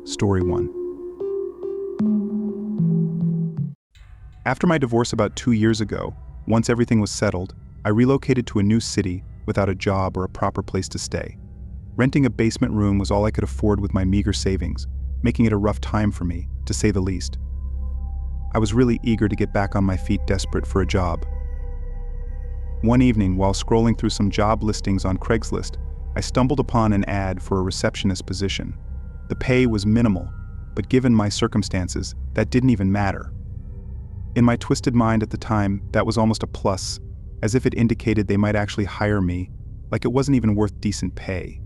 Story 1. After my divorce about 2 years ago, once everything was settled, I relocated to a new city without a job or a proper place to stay. Renting a basement room was all I could afford with my meager savings, making it a rough time for me, to say the least. I was really eager to get back on my feet, desperate for a job. One evening, while scrolling through some job listings on Craigslist, I stumbled upon an ad for a receptionist position. The pay was minimal, but given my circumstances, that didn't even matter. In my twisted mind at the time, that was almost a plus, as if it indicated they might actually hire me, like it wasn't even worth decent pay.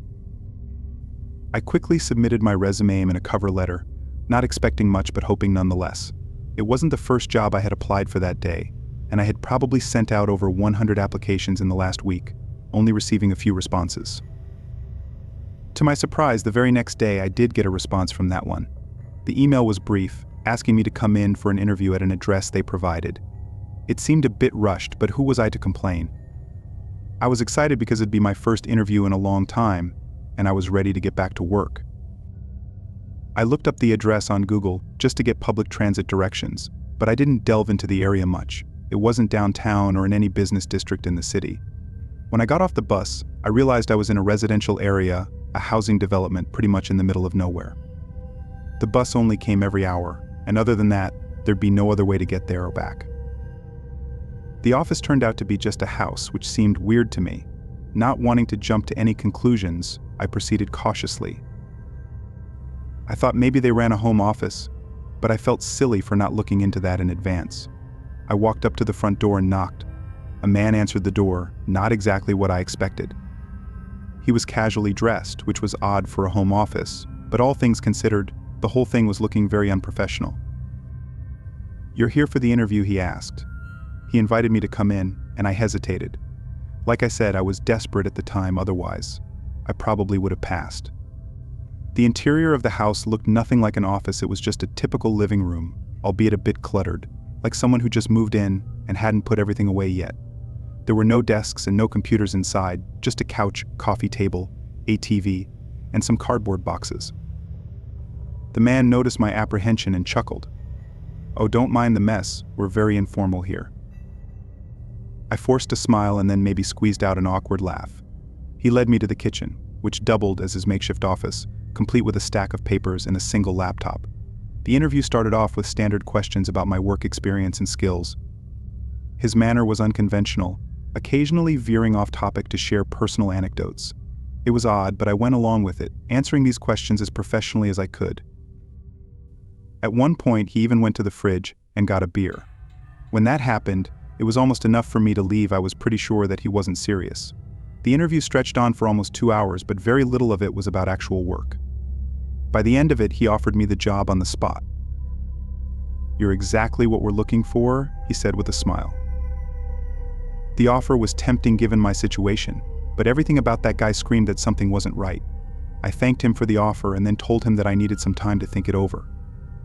I quickly submitted my resume and a cover letter, not expecting much but hoping nonetheless. It wasn't the first job I had applied for that day, and I had probably sent out over 100 applications in the last week, only receiving a few responses. To my surprise, the very next day I did get a response from that one. The email was brief, asking me to come in for an interview at an address they provided. It seemed a bit rushed, but who was I to complain? I was excited because it'd be my first interview in a long time, and I was ready to get back to work. I looked up the address on Google just to get public transit directions, but I didn't delve into the area much. It wasn't downtown or in any business district in the city. When I got off the bus, I realized I was in a residential area, a housing development pretty much in the middle of nowhere. The bus only came every hour, and other than that, there'd be no other way to get there or back. The office turned out to be just a house, which seemed weird to me. Not wanting to jump to any conclusions, I proceeded cautiously. I thought maybe they ran a home office, but I felt silly for not looking into that in advance. I walked up to the front door and knocked. A man answered the door, not exactly what I expected. He was casually dressed, which was odd for a home office, but all things considered, the whole thing was looking very unprofessional. "You're here for the interview?" he asked. He invited me to come in, and I hesitated. Like I said, I was desperate at the time, otherwise I probably would have passed. The interior of the house looked nothing like an office. It was just a typical living room, albeit a bit cluttered, like someone who just moved in and hadn't put everything away yet. There were no desks and no computers inside, just a couch, coffee table, a TV, and some cardboard boxes. The man noticed my apprehension and chuckled. "Oh, don't mind the mess, we're very informal here." I forced a smile and then maybe squeezed out an awkward laugh. He led me to the kitchen, which doubled as his makeshift office, complete with a stack of papers and a single laptop. The interview started off with standard questions about my work experience and skills. His manner was unconventional, occasionally veering off topic to share personal anecdotes. It was odd, but I went along with it, answering these questions as professionally as I could. At one point, he even went to the fridge and got a beer. When that happened, it was almost enough for me to leave. I was pretty sure that he wasn't serious. The interview stretched on for almost 2 hours, but very little of it was about actual work. By the end of it, he offered me the job on the spot. "You're exactly what we're looking for," he said with a smile. The offer was tempting given my situation, but everything about that guy screamed that something wasn't right. I thanked him for the offer and then told him that I needed some time to think it over.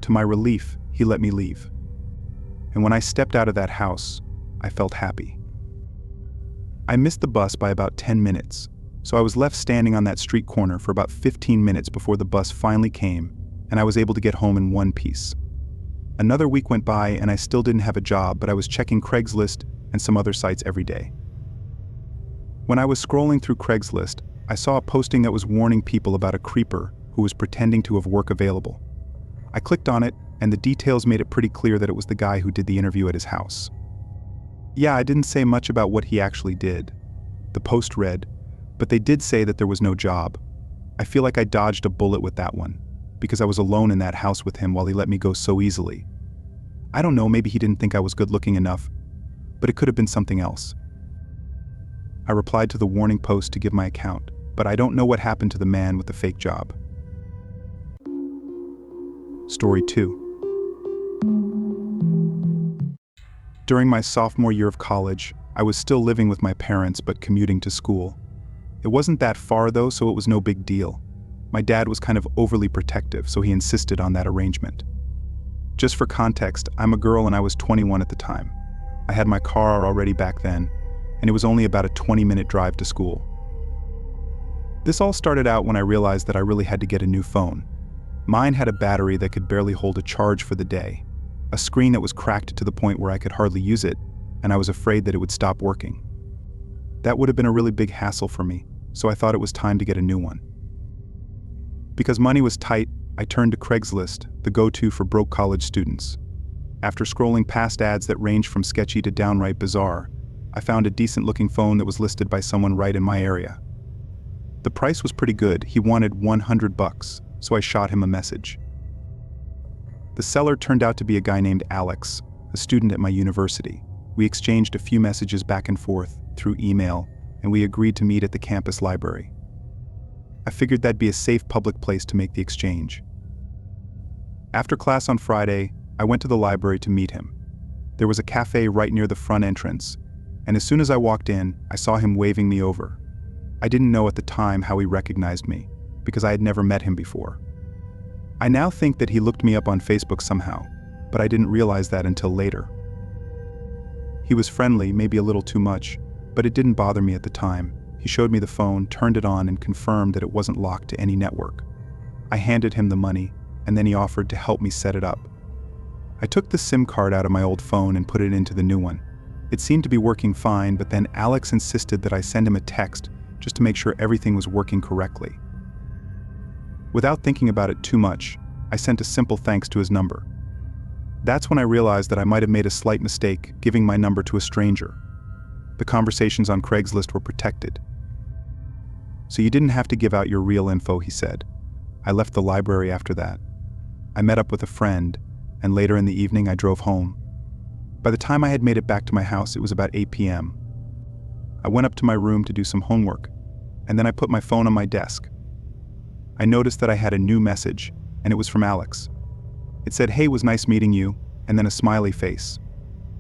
To my relief, he let me leave. And when I stepped out of that house, I felt happy. I missed the bus by about 10 minutes, so I was left standing on that street corner for about 15 minutes before the bus finally came, and I was able to get home in one piece. Another week went by and I still didn't have a job, but I was checking Craigslist and some other sites every day. When I was scrolling through Craigslist, I saw a posting that was warning people about a creeper who was pretending to have work available. I clicked on it, and the details made it pretty clear that it was the guy who did the interview at his house. Yeah, I didn't say much about what he actually did. The post read, "But they did say that there was no job." I feel like I dodged a bullet with that one, because I was alone in that house with him while he let me go so easily. I don't know, maybe he didn't think I was good looking enough, but it could have been something else. I replied to the warning post to give my account, but I don't know what happened to the man with the fake job. Story 2. During my sophomore year of college, I was still living with my parents but commuting to school. It wasn't that far though, so it was no big deal. My dad was kind of overly protective, so he insisted on that arrangement. Just for context, I'm a girl and I was 21 at the time. I had my car already back then, and it was only about a 20-minute drive to school. This all started out when I realized that I really had to get a new phone. Mine had a battery that could barely hold a charge for the day, a screen that was cracked to the point where I could hardly use it, and I was afraid that it would stop working. That would have been a really big hassle for me, so I thought it was time to get a new one. Because money was tight, I turned to Craigslist, the go-to for broke college students. After scrolling past ads that ranged from sketchy to downright bizarre, I found a decent-looking phone that was listed by someone right in my area. The price was pretty good. He wanted $100, so I shot him a message. The seller turned out to be a guy named Alex, a student at my university. We exchanged a few messages back and forth through email, and we agreed to meet at the campus library. I figured that'd be a safe public place to make the exchange. After class on Friday, I went to the library to meet him. There was a cafe right near the front entrance, and as soon as I walked in, I saw him waving me over. I didn't know at the time how he recognized me, because I had never met him before. I now think that he looked me up on Facebook somehow, but I didn't realize that until later. He was friendly, maybe a little too much, but it didn't bother me at the time. He showed me the phone, turned it on, and confirmed that it wasn't locked to any network. I handed him the money, and then he offered to help me set it up. I took the SIM card out of my old phone and put it into the new one. It seemed to be working fine, but then Alex insisted that I send him a text just to make sure everything was working correctly. Without thinking about it too much, I sent a simple thanks to his number. That's when I realized that I might have made a slight mistake giving my number to a stranger. The conversations on Craigslist were protected. So you didn't have to give out your real info, he said. I left the library after that. I met up with a friend, and later in the evening I drove home. By the time I had made it back to my house, it was about 8 p.m. I went up to my room to do some homework, and then I put my phone on my desk. I noticed that I had a new message, and it was from Alex. It said, "Hey, was nice meeting you," and then a smiley face.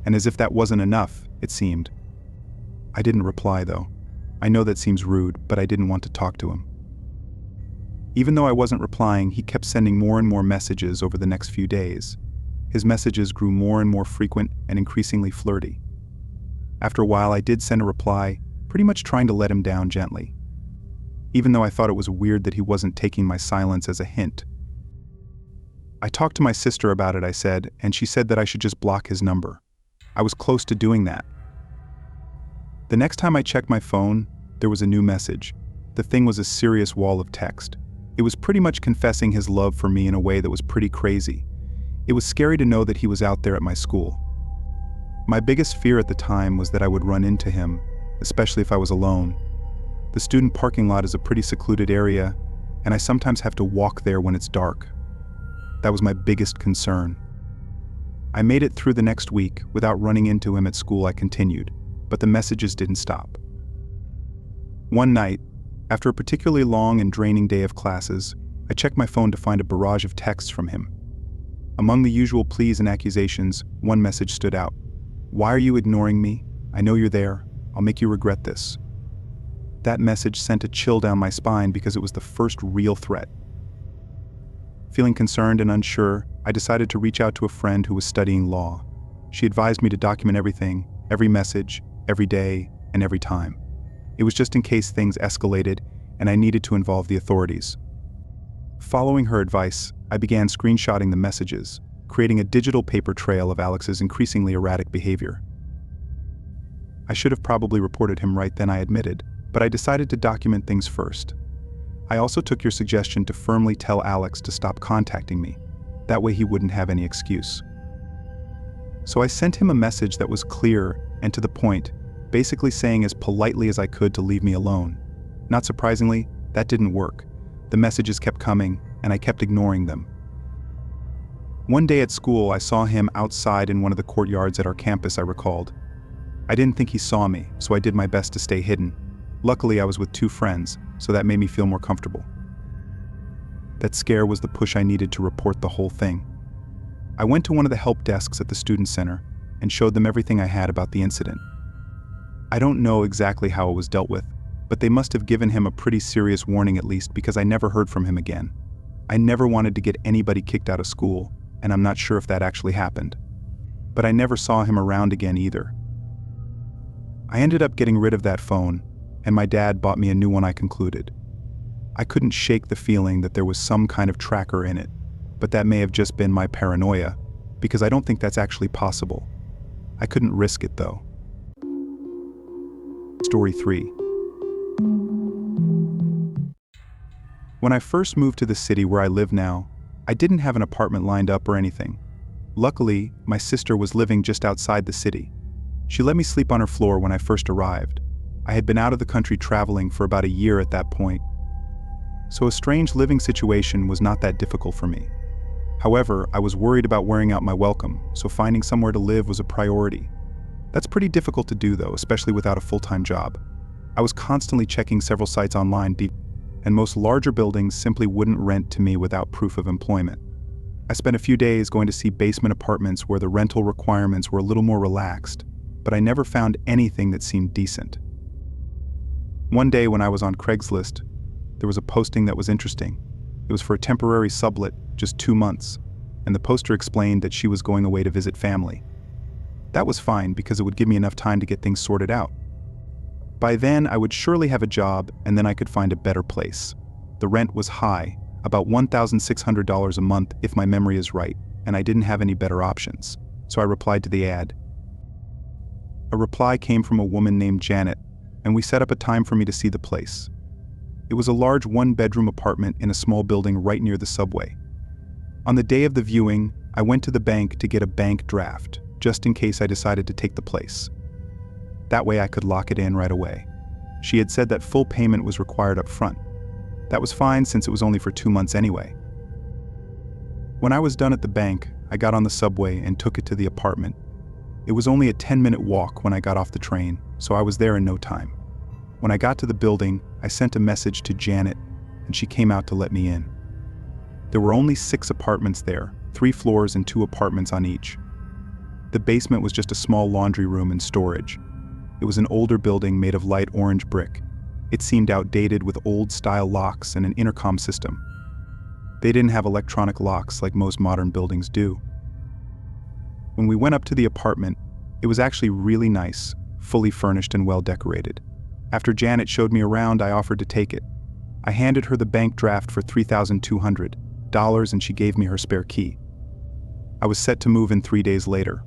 And as if that wasn't enough, it seemed. I didn't reply, though. I know that seems rude, but I didn't want to talk to him. Even though I wasn't replying, he kept sending more and more messages over the next few days. His messages grew more and more frequent and increasingly flirty. After a while, I did send a reply, pretty much trying to let him down gently, even though I thought it was weird that he wasn't taking my silence as a hint. I talked to my sister about it, I said, and she said that I should just block his number. I was close to doing that. The next time I checked my phone, there was a new message. The thing was a serious wall of text. It was pretty much confessing his love for me in a way that was pretty crazy. It was scary to know that he was out there at my school. My biggest fear at the time was that I would run into him, especially if I was alone. The student parking lot is a pretty secluded area, and I sometimes have to walk there when it's dark. That was my biggest concern. I made it through the next week without running into him at school. I continued, but the messages didn't stop. One night, after a particularly long and draining day of classes, I checked my phone to find a barrage of texts from him. Among the usual pleas and accusations, one message stood out. "Why are you ignoring me? I know you're there. I'll make you regret this." That message sent a chill down my spine because it was the first real threat. Feeling concerned and unsure, I decided to reach out to a friend who was studying law. She advised me to document everything, every message, every day, and every time. It was just in case things escalated and I needed to involve the authorities. Following her advice, I began screenshotting the messages, creating a digital paper trail of Alex's increasingly erratic behavior. I should have probably reported him right then, I admitted, but I decided to document things first. I also took your suggestion to firmly tell Alex to stop contacting me. That way he wouldn't have any excuse. So I sent him a message that was clear and to the point, basically saying as politely as I could to leave me alone. Not surprisingly, that didn't work. The messages kept coming, and I kept ignoring them. One day at school, I saw him outside in one of the courtyards at our campus, I recalled. I didn't think he saw me, so I did my best to stay hidden. Luckily, I was with two friends, so that made me feel more comfortable. That scare was the push I needed to report the whole thing. I went to one of the help desks at the student center and showed them everything I had about the incident. I don't know exactly how it was dealt with, but they must have given him a pretty serious warning at least, because I never heard from him again. I never wanted to get anybody kicked out of school, and I'm not sure if that actually happened. But I never saw him around again either. I ended up getting rid of that phone, and my dad bought me a new one, I concluded. I couldn't shake the feeling that there was some kind of tracker in it. but that may have just been my paranoia, because I don't think that's actually possible. I couldn't risk it though. Story 3. When I first moved to the city where I live now, I didn't have an apartment lined up or anything. Luckily, my sister was living just outside the city. She let me sleep on her floor when I first arrived. I had been out of the country traveling for about a year at that point, so a strange living situation was not that difficult for me. However, I was worried about wearing out my welcome, so finding somewhere to live was a priority. That's pretty difficult to do though, especially without a full-time job. I was constantly checking several sites online, and most larger buildings simply wouldn't rent to me without proof of employment. I spent a few days going to see basement apartments where the rental requirements were a little more relaxed, but I never found anything that seemed decent. One day when I was on Craigslist, there was a posting that was interesting. It was for a temporary sublet, just 2 months, and the poster explained that she was going away to visit family. That was fine because it would give me enough time to get things sorted out. By then, I would surely have a job, and then I could find a better place. The rent was high, about $1,600 a month if my memory is right, and I didn't have any better options, so I replied to the ad. A reply came from a woman named Janet, and we set up a time for me to see the place. It was a large one-bedroom apartment in a small building right near the subway. On the day of the viewing, I went to the bank to get a bank draft, just in case I decided to take the place. That way I could lock it in right away. She had said that full payment was required up front. That was fine since it was only for 2 months anyway. When I was done at the bank, I got on the subway and took it to the apartment. It was only a 10-minute walk when I got off the train, so I was there in no time. When I got to the building, I sent a message to Janet, and she came out to let me in. There were only 6 apartments there, 3 floors and 2 apartments on each. The basement was just a small laundry room and storage. It was an older building made of light orange brick. It seemed outdated with old-style locks and an intercom system. They didn't have electronic locks like most modern buildings do. When we went up to the apartment, it was actually really nice, fully furnished and well decorated. After Janet showed me around, I offered to take it. I handed her the bank draft for $3,200, and she gave me her spare key. I was set to move in 3 days later.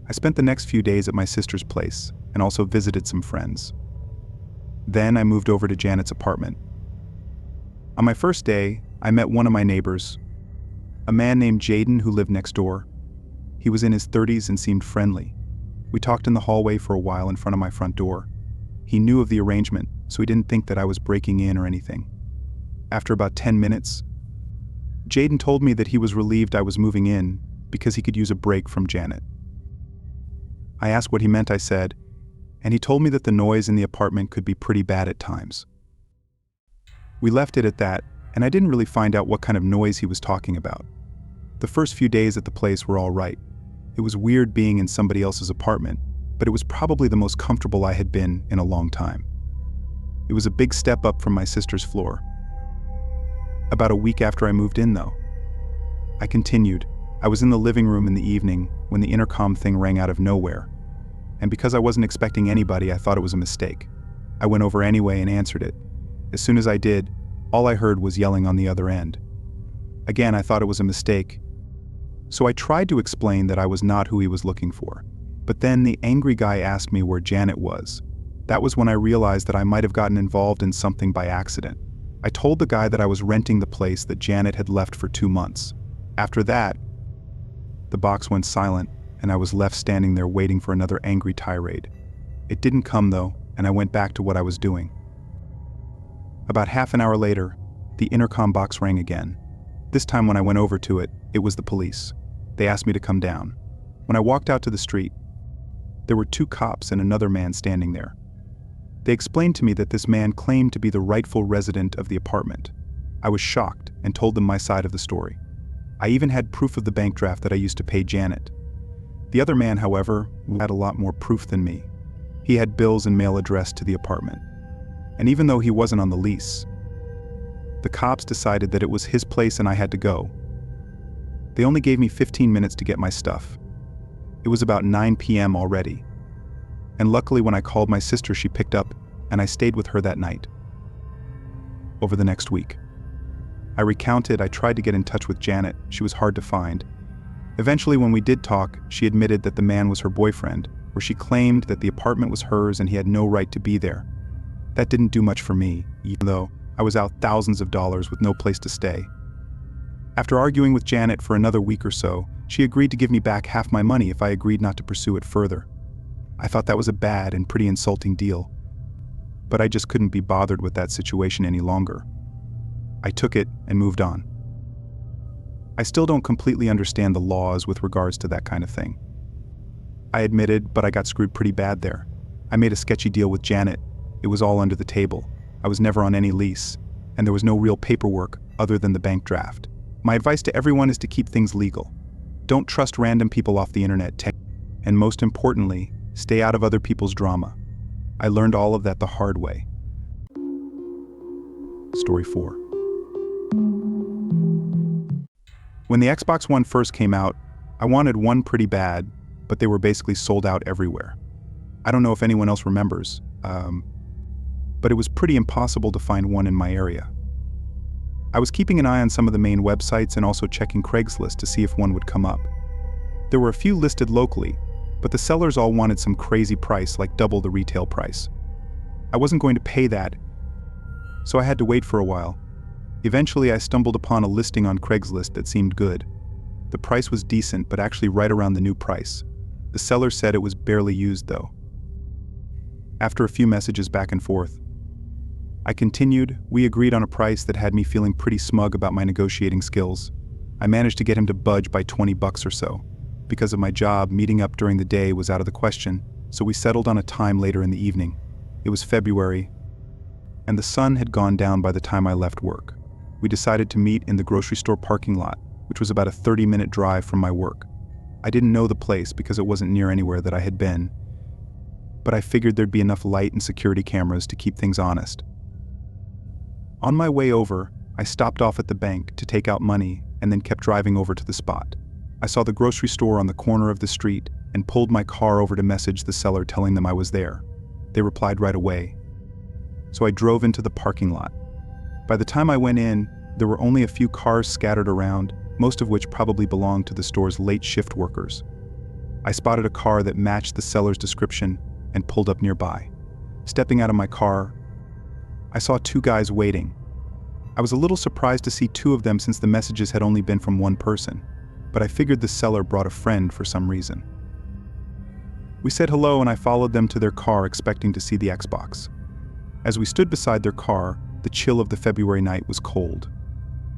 I spent the next few days at my sister's place and also visited some friends. Then I moved over to Janet's apartment. On my first day, I met one of my neighbors, a man named Jaden who lived next door. He was in his 30s and seemed friendly. We talked in the hallway for a while in front of my front door. He knew of the arrangement, so he didn't think that I was breaking in or anything. After about 10 minutes, Jaden told me that he was relieved I was moving in because he could use a break from Janet. I asked what he meant, I said, and he told me that the noise in the apartment could be pretty bad at times. We left it at that, and I didn't really find out what kind of noise he was talking about. The first few days at the place were all right. It was weird being in somebody else's apartment, but it was probably the most comfortable I had been in a long time. It was a big step up from my sister's floor. About a week after I moved in, though, I continued. I was in the living room in the evening when the intercom thing rang out of nowhere, and because I wasn't expecting anybody, I thought it was a mistake. I went over anyway and answered it. As soon as I did, all I heard was yelling on the other end. Again, I thought it was a mistake, so I tried to explain that I was not who he was looking for. But then the angry guy asked me where Janet was. That was when I realized that I might have gotten involved in something by accident. I told the guy that I was renting the place that Janet had left for 2 months. After that, the box went silent, and I was left standing there waiting for another angry tirade. It didn't come though, and I went back to what I was doing. About half an hour later, the intercom box rang again. This time when I went over to it, it was the police. They asked me to come down. When I walked out to the street, there were 2 cops and another man standing there. They explained to me that this man claimed to be the rightful resident of the apartment. I was shocked and told them my side of the story. I even had proof of the bank draft that I used to pay Janet. The other man, however, had a lot more proof than me. He had bills and mail addressed to the apartment. And even though he wasn't on the lease, the cops decided that it was his place and I had to go. They only gave me 15 minutes to get my stuff. It was about 9 p.m. already. And luckily when I called my sister, she picked up, and I stayed with her that night. Over the next week. I recounted. I tried to get in touch with Janet. She was hard to find. Eventually, when we did talk, she admitted that the man was her boyfriend, or she claimed that the apartment was hers and he had no right to be there. That didn't do much for me, even though I was out thousands of dollars with no place to stay. After arguing with Janet for another week or so, she agreed to give me back half my money if I agreed not to pursue it further. I thought that was a bad and pretty insulting deal, but I just couldn't be bothered with that situation any longer. I took it and moved on. I still don't completely understand the laws with regards to that kind of thing. I admitted, but I got screwed pretty bad there. I made a sketchy deal with Janet. It was all under the table. I was never on any lease, and there was no real paperwork other than the bank draft. My advice to everyone is to keep things legal. Don't trust random people off the internet, and most importantly, stay out of other people's drama. I learned all of that the hard way. Story 4. When the Xbox One first came out, I wanted one pretty bad, but they were basically sold out everywhere. I don't know if anyone else remembers, but it was pretty impossible to find one in my area. I was keeping an eye on some of the main websites and also checking Craigslist to see if one would come up. There were a few listed locally, but the sellers all wanted some crazy price, like double the retail price. I wasn't going to pay that, so I had to wait for a while. Eventually, I stumbled upon a listing on Craigslist that seemed good. The price was decent, but actually right around the new price. The seller said it was barely used, though. After a few messages back and forth, I continued. We agreed on a price that had me feeling pretty smug about my negotiating skills. I managed to get him to budge by $20 or so. Because of my job, meeting up during the day was out of the question, so we settled on a time later in the evening. It was February, and the sun had gone down by the time I left work. We decided to meet in the grocery store parking lot, which was about a 30-minute drive from my work. I didn't know the place because it wasn't near anywhere that I had been, but I figured there'd be enough light and security cameras to keep things honest. On my way over, I stopped off at the bank to take out money and then kept driving over to the spot. I saw the grocery store on the corner of the street and pulled my car over to message the seller telling them I was there. They replied right away. So I drove into the parking lot. By the time I went in, there were only a few cars scattered around, most of which probably belonged to the store's late shift workers. I spotted a car that matched the seller's description and pulled up nearby. Stepping out of my car, I saw two guys waiting. I was a little surprised to see two of them since the messages had only been from one person, but I figured the seller brought a friend for some reason. We said hello and I followed them to their car expecting to see the Xbox. As we stood beside their car, the chill of the February night was cold.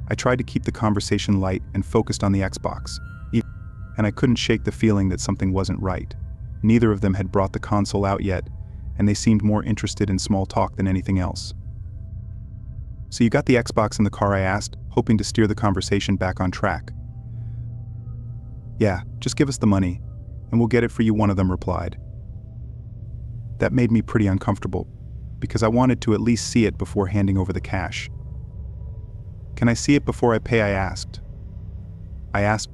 I tried to keep the conversation light and focused on the Xbox, and I couldn't shake the feeling that something wasn't right. Neither of them had brought the console out yet, and they seemed more interested in small talk than anything else. "So you got the Xbox in the car?" I asked, hoping to steer the conversation back on track. "Yeah, just give us the money, and we'll get it for you," one of them replied. That made me pretty uncomfortable, because I wanted to at least see it before handing over the cash. "Can I see it before I pay?" I asked,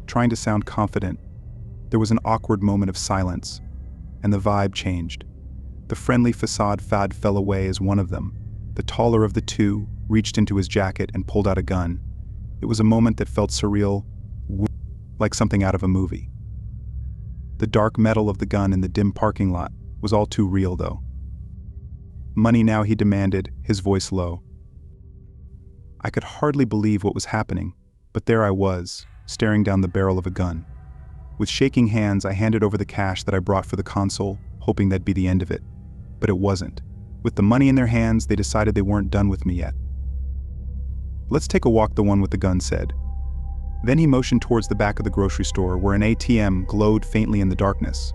trying to sound confident. There was an awkward moment of silence, and the vibe changed. The friendly facade fell away as one of them, the taller of the two, reached into his jacket and pulled out a gun. It was a moment that felt surreal, like something out of a movie. The dark metal of the gun in the dim parking lot was all too real, though. "Money now," he demanded, his voice low. I could hardly believe what was happening, but there I was, staring down the barrel of a gun. With shaking hands, I handed over the cash that I brought for the console, hoping that'd be the end of it. But it wasn't. With the money in their hands, they decided they weren't done with me yet. "Let's take a walk," the one with the gun said. Then he motioned towards the back of the grocery store where an ATM glowed faintly in the darkness.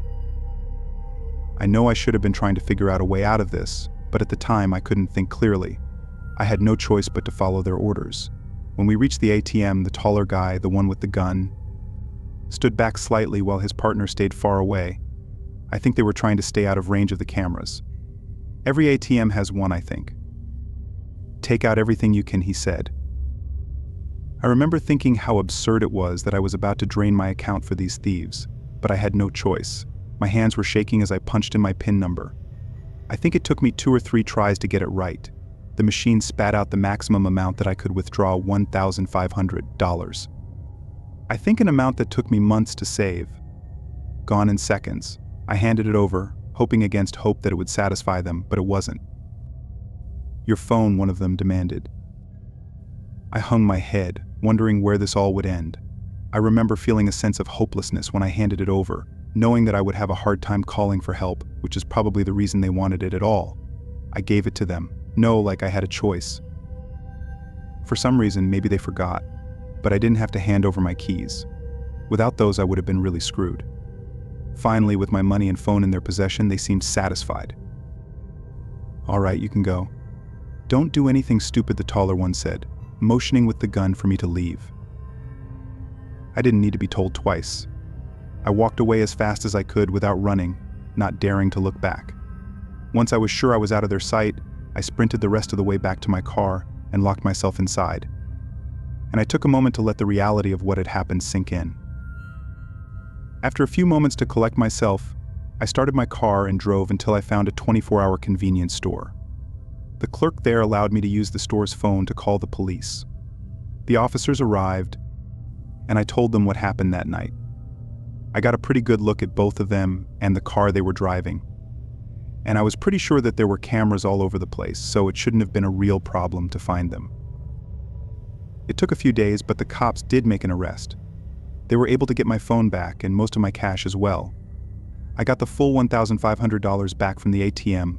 I know I should have been trying to figure out a way out of this, but at the time I couldn't think clearly. I had no choice but to follow their orders. When we reached the ATM, the taller guy, the one with the gun, stood back slightly while his partner stayed far away. I think they were trying to stay out of range of the cameras. "Every ATM has one, I think." "Take out everything you can," he said. I remember thinking how absurd it was that I was about to drain my account for these thieves, but I had no choice. My hands were shaking as I punched in my PIN number. I think it took me 2 or 3 tries to get it right. the machine spat out the maximum amount that I could withdraw, $1,500. I think an amount that took me months to save. Gone in seconds. I handed it over, hoping against hope that it would satisfy them, but it wasn't. "Your phone," one of them demanded. I hung my head, wondering where this all would end. I remember feeling a sense of hopelessness when I handed it over, knowing that I would have a hard time calling for help, which is probably the reason they wanted it at all. I gave it to them, like I had a choice. For some reason, maybe they forgot, but I didn't have to hand over my keys. Without those, I would have been really screwed. Finally, with my money and phone in their possession, they seemed satisfied. "All right, you can go." "Don't do anything stupid," the taller one said, motioning with the gun for me to leave. I didn't need to be told twice. I walked away as fast as I could without running, not daring to look back. Once I was sure I was out of their sight, I sprinted the rest of the way back to my car and locked myself inside. And I took a moment to let the reality of what had happened sink in. After a few moments to collect myself, I started my car and drove until I found a 24-hour convenience store. The clerk there allowed me to use the store's phone to call the police. The officers arrived, and I told them what happened that night. I got a pretty good look at both of them and the car they were driving, and I was pretty sure that there were cameras all over the place, so it shouldn't have been a real problem to find them. It took a few days, but the cops did make an arrest. They were able to get my phone back and most of my cash as well. I got the full $1,500 back from the ATM,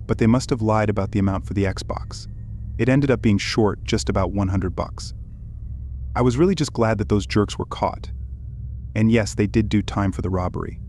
but they must have lied about the amount for the Xbox. It ended up being short just about $100. I was really just glad that those jerks were caught. And yes, they did do time for the robbery.